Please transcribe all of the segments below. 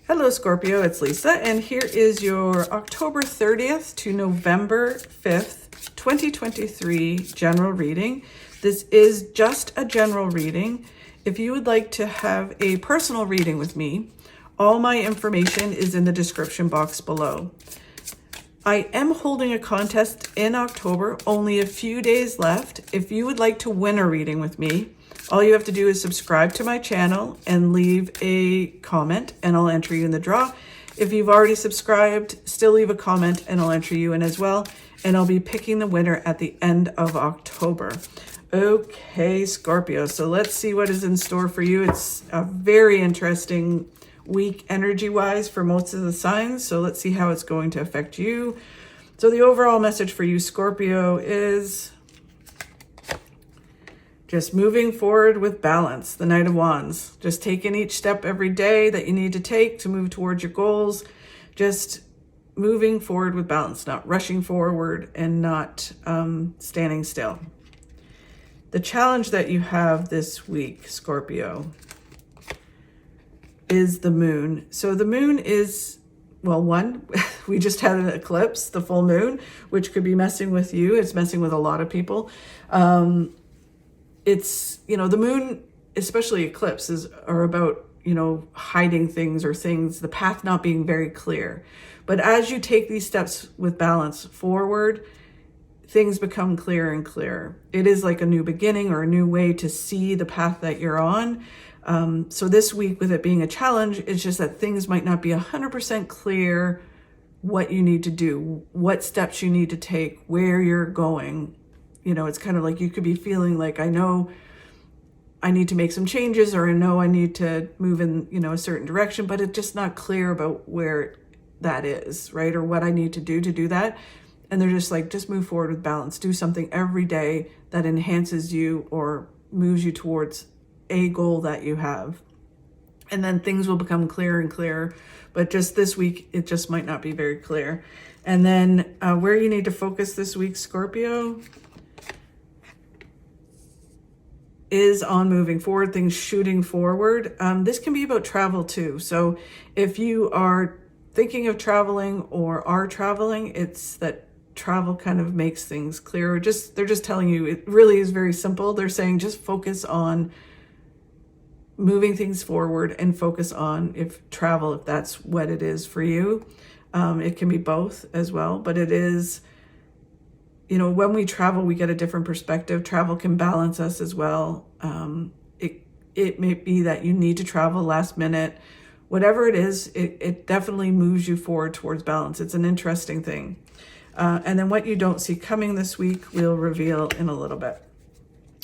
Hello Scorpio, it's Lisa, and here is your October 30th to November 5th, 2023 general reading. This is just a general reading. If you would like to have a personal reading with me, all my information is in the description box below. I am holding a contest in October, only a few days left. If you would like to win a reading with me, all you have to do is subscribe to my channel and leave a comment and I'll enter you in the draw. If you've already subscribed, still leave a comment and I'll enter you in as well. And I'll be picking the winner at the end of October. Okay, Scorpio, so let's see what is in store for you. It's a very interesting week energy-wise for most of the signs. So let's see how it's going to affect you. So the overall message for you, Scorpio, is just moving forward with balance, the Knight of Wands. Just taking each step every day that you need to take to move towards your goals. Just moving forward with balance, not rushing forward and not standing still. The challenge that you have this week, Scorpio, is the moon. So the moon is, well, we just had an eclipse, the full moon, which could be messing with you. It's messing with a lot of people. It's, the moon, especially eclipses, are about, hiding things or things, the path not being very clear. But as you take these steps with balance forward, things become clearer and clearer. It is like a new beginning or a new way to see the path that you're on. So this week, with it being a challenge, it's just that things might not be 100% clear what you need to do, what steps you need to take, where you're going. It's kind of like you could be feeling like, I know I need to make some changes, or I know I need to move in, a certain direction, but it's just not clear about where that is, right? Or what I need to do that. And they're just like, just move forward with balance. Do something every day that enhances you or moves you towards a goal that you have. And then things will become clearer and clearer. But just this week, it just might not be very clear. And then where you need to focus this week, Scorpio, is on moving forward, things shooting forward. This can be about travel too. So if you are thinking of traveling or are traveling, it's that travel kind of makes things clearer. They're just telling you, it really is very simple. They're saying just focus on moving things forward and focus on if that's what it is for you. It can be both as well, but it is, when we travel, we get a different perspective. Travel can balance us as well. It may be that you need to travel last minute. Whatever it is, it definitely moves you forward towards balance. It's an interesting thing. And then what you don't see coming this week, we'll reveal in a little bit.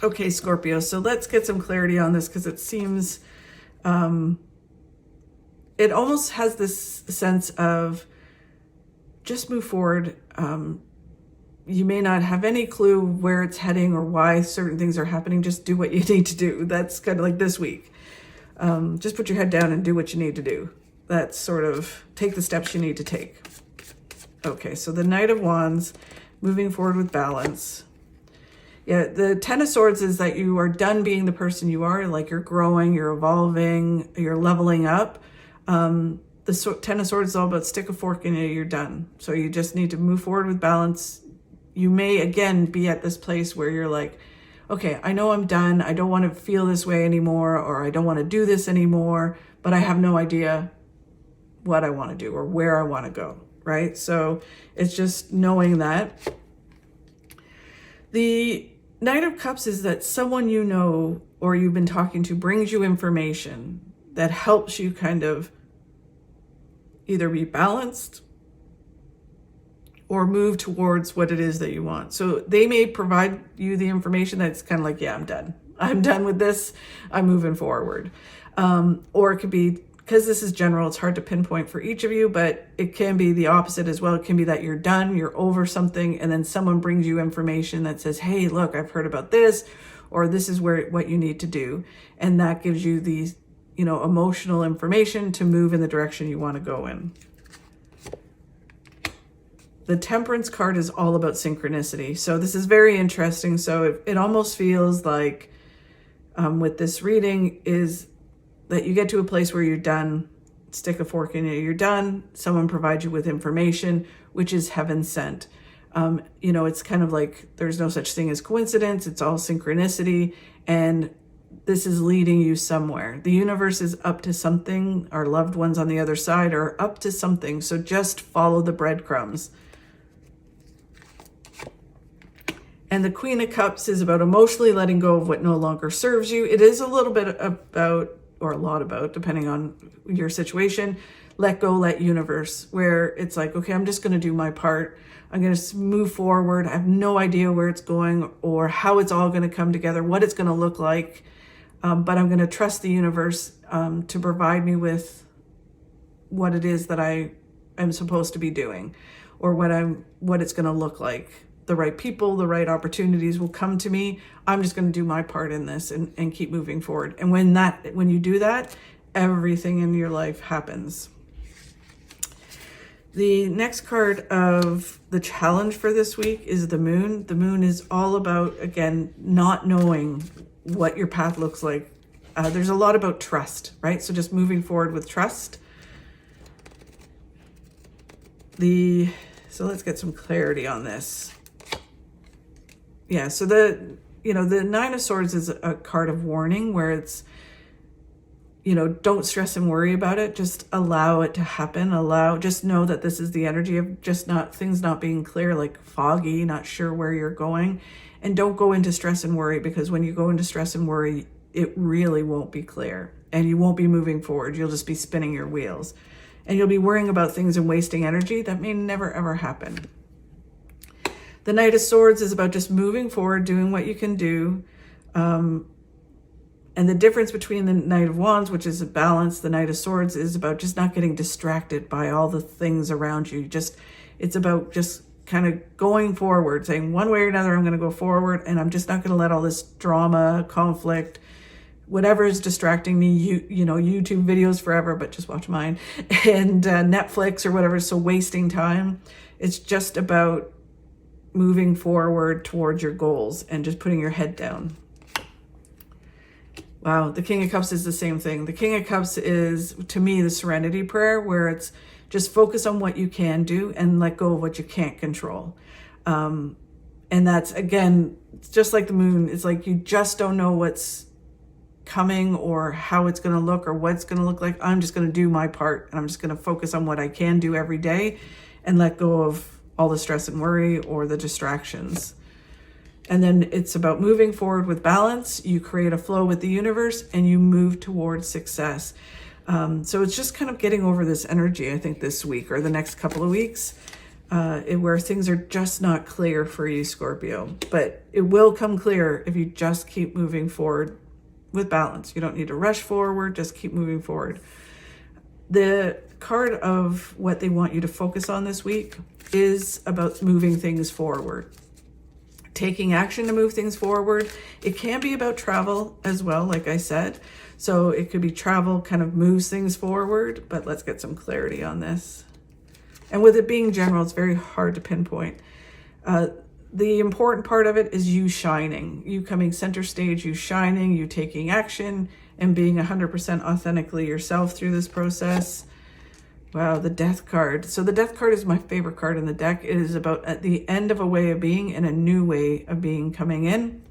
Okay, Scorpio, so let's get some clarity on this, because it seems, it almost has this sense of just move forward. You may not have any clue where it's heading or why certain things are happening. Just do what you need to do. That's kind of like this week. Just put your head down and do what you need to do. That's sort of take the steps you need to take. Okay, so the Knight of Wands, moving forward with balance. Yeah, the Ten of Swords is that you are done being the person you are. Like you're growing, you're evolving, you're leveling up. The Ten of Swords is all about stick a fork in it, you're done. So you just need to move forward with balance. You may, again, be at this place where you're like, okay, I know I'm done. I don't want to feel this way anymore, or I don't want to do this anymore, but I have no idea what I want to do or where I want to go, right? So it's just knowing that. The Knight of Cups is that someone you know or you've been talking to brings you information that helps you kind of either be balanced or move towards what it is that you want. So they may provide you the information that's kind of like, yeah, I'm done. I'm done with this. I'm moving forward. Or it could be, because this is general, it's hard to pinpoint for each of you, but it can be the opposite as well. It can be that you're done, you're over something, and then someone brings you information that says, hey, look, I've heard about this, or this is what you need to do. And that gives you the, emotional information to move in the direction you want to go in. The Temperance card is all about synchronicity. So this is very interesting. So it almost feels like with this reading is that you get to a place where you're done stick a fork in you, you're done. Someone provides you with information, which is heaven sent. You know, it's kind of like there's no such thing as coincidence. It's all synchronicity. And this is leading you somewhere. The universe is up to something. Our loved ones on the other side are up to something. So just follow the breadcrumbs. And the Queen of Cups is about emotionally letting go of what no longer serves you. It is a little bit about, or a lot about, depending on your situation, let go, let universe, where it's like, okay, I'm just going to do my part. I'm going to move forward. I have no idea where it's going or how it's all going to come together, what it's going to look like. But I'm going to trust the universe to provide me with what it is that I am supposed to be doing, or what it's going to look like. The right people, the right opportunities will come to me. I'm just going to do my part in this and keep moving forward. And when you do that, everything in your life happens. The next card of the challenge for this week is the moon. The moon is all about, again, not knowing what your path looks like. There's a lot about trust, right? So just moving forward with trust. So let's get some clarity on this. Yeah, so the Nine of Swords is a card of warning where it's, don't stress and worry about it. Just allow it to happen. Just know that this is the energy of things not being clear, like foggy, not sure where you're going. And don't go into stress and worry, because when you go into stress and worry, it really won't be clear and you won't be moving forward. You'll just be spinning your wheels and you'll be worrying about things and wasting energy that may never, ever happen. The Knight of Swords is about just moving forward, doing what you can do. And the difference between the Knight of Wands, which is a balance, the Knight of Swords is about just not getting distracted by all the things around you. It's about just kind of going forward, saying one way or another, I'm going to go forward, and I'm just not going to let all this drama, conflict, whatever is distracting me, YouTube videos forever, but just watch mine, and Netflix or whatever. So wasting time. It's just about moving forward towards your goals and just putting your head down. Wow, the King of Cups is the same thing. The King of Cups is, to me, the serenity prayer, where it's just focus on what you can do and let go of what you can't control. And that's, again, just like the moon. It's like you just don't know what's coming or how it's going to look or what it's going to look like. I'm just going to do my part, and I'm just going to focus on what I can do every day and let go of all the stress and worry or the distractions. And then it's about moving forward with balance. You create a flow with the universe and you move towards success. So it's just kind of getting over this energy, I think, this week or the next couple of weeks, where things are just not clear for you, Scorpio. But it will come clear if you just keep moving forward with balance. You don't need to rush forward, just keep moving forward. The card of what they want you to focus on this week is about moving things forward. Taking action to move things forward. It can be about travel as well, like I said. So it could be travel kind of moves things forward, but let's get some clarity on this. And with it being general, it's very hard to pinpoint. The important part of it is you shining, you coming center stage, you shining, you taking action and being 100% authentically yourself through this process. Wow, the Death card. So the Death card is my favorite card in the deck. It is about at the end of a way of being and a new way of being coming in.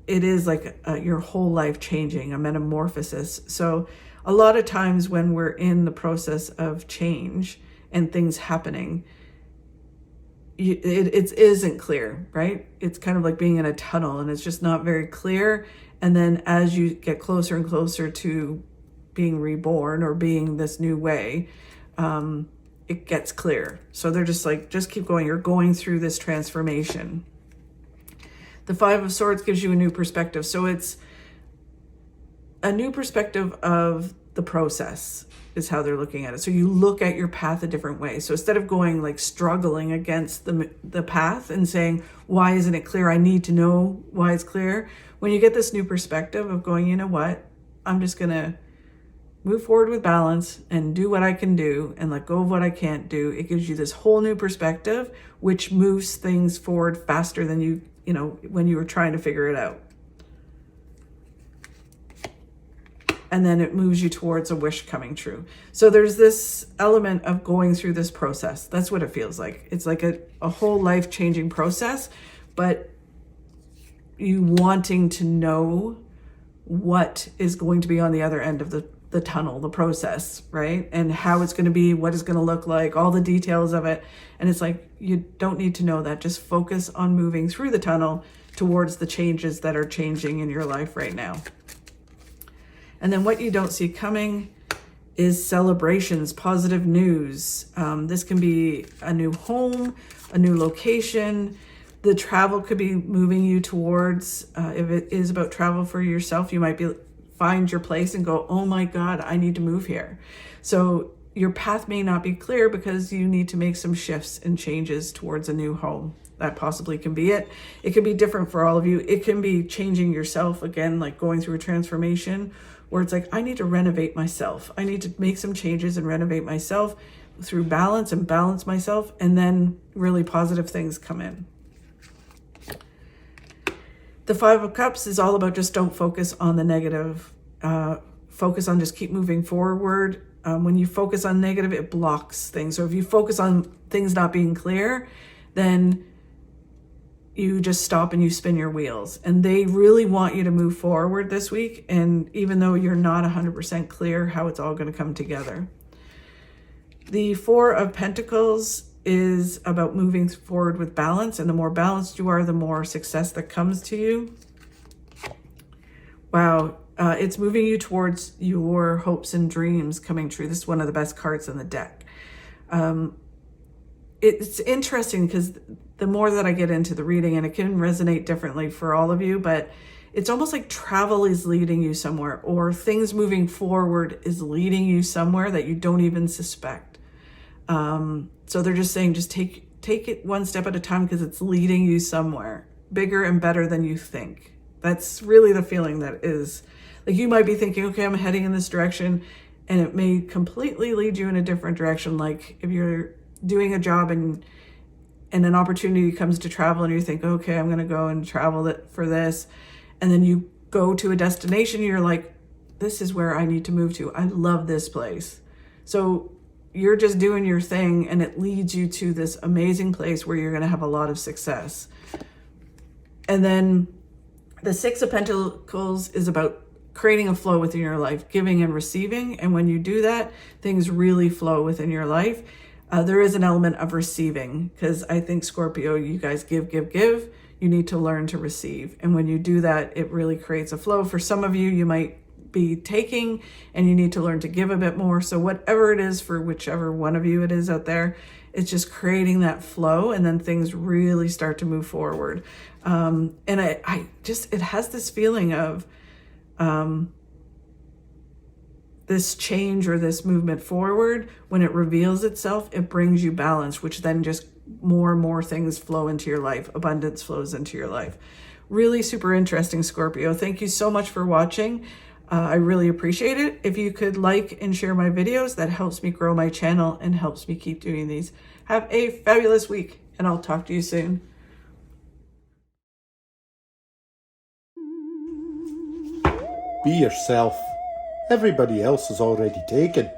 It is like your whole life changing, a metamorphosis. So a lot of times when we're in the process of change and things happening, it isn't clear, right? It's kind of like being in a tunnel and it's just not very clear. And then as you get closer and closer to being reborn or being this new way, it gets clear. So they're just like, just keep going. You're going through this transformation. The Five of Swords gives you a new perspective. So it's a new perspective of the process is how they're looking at it. So you look at your path a different way. So instead of going like struggling against the path and saying, why isn't it clear? I need to know why it's clear. When you get this new perspective of going, you know what? I'm just going to move forward with balance and do what I can do and let go of what I can't do. It gives you this whole new perspective, which moves things forward faster than when you were trying to figure it out. and then it moves you towards a wish coming true. So there's this element of going through this process. That's what it feels like. It's like a whole life-changing process, but you wanting to know what is going to be on the other end of the tunnel, the process, right? And how it's going to be, what it's going to look like, all the details of it. And it's like, you don't need to know that. Just focus on moving through the tunnel towards the changes that are changing in your life right now. And then what you don't see coming is celebrations, positive news. This can be a new home, a new location. The travel could be moving you towards, if it is about travel for yourself, you might find your place and go, oh my God, I need to move here. So your path may not be clear because you need to make some shifts and changes towards a new home. That possibly can be it. It can be different for all of you. It can be changing yourself, again, like going through a transformation where it's like, I need to renovate myself. I need to make some changes and renovate myself through balance and balance myself. And then really positive things come in. The Five of Cups is all about just don't focus on the negative. Focus on just keep moving forward. When you focus on negative, it blocks things. So if you focus on things not being clear, then you just stop and you spin your wheels. And they really want you to move forward this week. And even though you're not 100% clear how it's all going to come together. The Four of Pentacles is about moving forward with balance. And the more balanced you are, the more success that comes to you. Wow. It's moving you towards your hopes and dreams coming true. This is one of the best cards in the deck. It's interesting because the more that I get into the reading, and it can resonate differently for all of you, but it's almost like travel is leading you somewhere, or things moving forward is leading you somewhere that you don't even suspect. So they're just saying, just take it one step at a time because it's leading you somewhere bigger and better than you think. That's really the feeling that is. Like you might be thinking, okay, I'm heading in this direction, and it may completely lead you in a different direction. Like if you're doing a job and an opportunity comes to travel and you think, okay, I'm going to go and travel for this. And then you go to a destination, you're like, this is where I need to move to. I love this place. So you're just doing your thing and it leads you to this amazing place where you're going to have a lot of success. And then the Six of Pentacles is about creating a flow within your life, giving and receiving. And when you do that, things really flow within your life. There is an element of receiving because I think Scorpio, you guys give. You need to learn to receive. And when you do that, it really creates a flow. For some of you, you might be taking and you need to learn to give a bit more. So whatever it is for whichever one of you it is out there, it's just creating that flow and then things really start to move forward. And it has this feeling of this change or this movement forward. When it reveals itself, it brings you balance, which then just more and more things flow into your life. Abundance flows into your life. Really super interesting, Scorpio. Thank you so much for watching. I really appreciate it. If you could like and share my videos, that helps me grow my channel and helps me keep doing these. Have a fabulous week, and I'll talk to you soon. Be yourself. Everybody else is already taken.